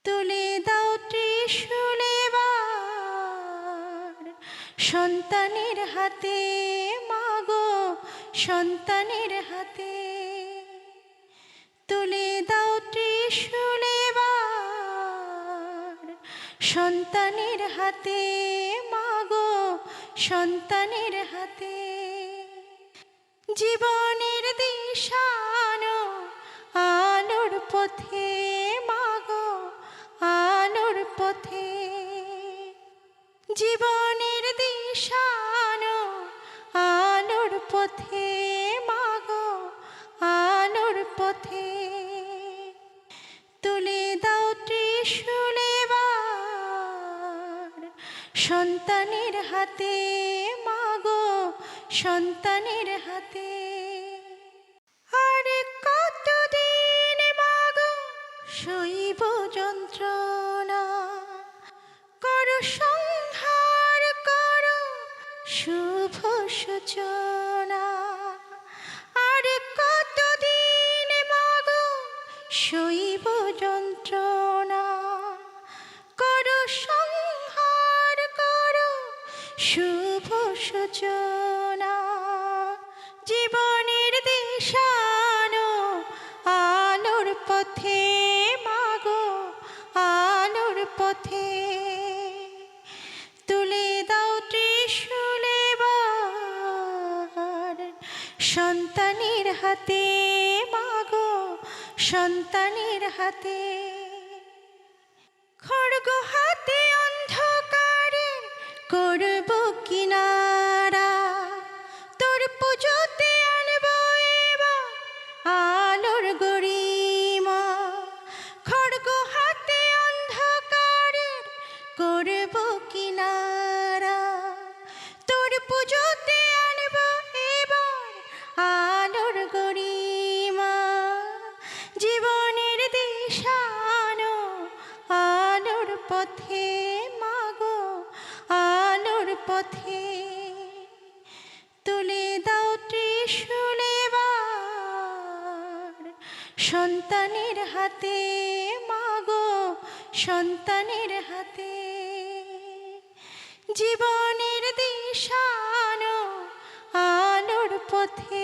তুলে দাও ত্রিশূল এবার সন্তানের হাতে, মাগো সন্তানের হাতে। তুলে দাও ত্রিশূল এবার সন্তানের হাতে, মাগো সন্তানের হাতে। জীবনের দিশানো আলোর পথে, মাগো আলোর পথে। জীবনের দিশানো আলোর পথে, মাগো আলোর পথে। তুলে দাও ত্রিশূল এবার সন্তানের হাতে, মাগো সন্তানের হাতে। আর কতদিন মাগো সইব যন্ত্রণা, করো সংহার করো শুভ সূচনা। আর কতদিন মাগো সইব যন্ত্রণা, করো সংহার করো শুভ সূচনা। জীবনের দিশানো আলোর পথে, মাগো আলোর পথে। তুলে দাও ত্রিশূল এবার সন্তানের হাতে, মাগো সন্তানের হাতে। খড়গ হাতে অন্ধকারে করব কিনারা, তোর পুজোতে আনব এবার আলোর গরিমা। খড়গ হাতে অন্ধকারে করব কিনারা, তোর পুজোতে আনব এবার আলোর গরিমা। জীবনের দিশানো আলোর পথে, মাগো আলোর পথে। তুলে দাও ত্রিশূল এবার সন্তানের হাতে, মাগো সন্তানের হাতে। জীবনের দিশানো আলোর পথে,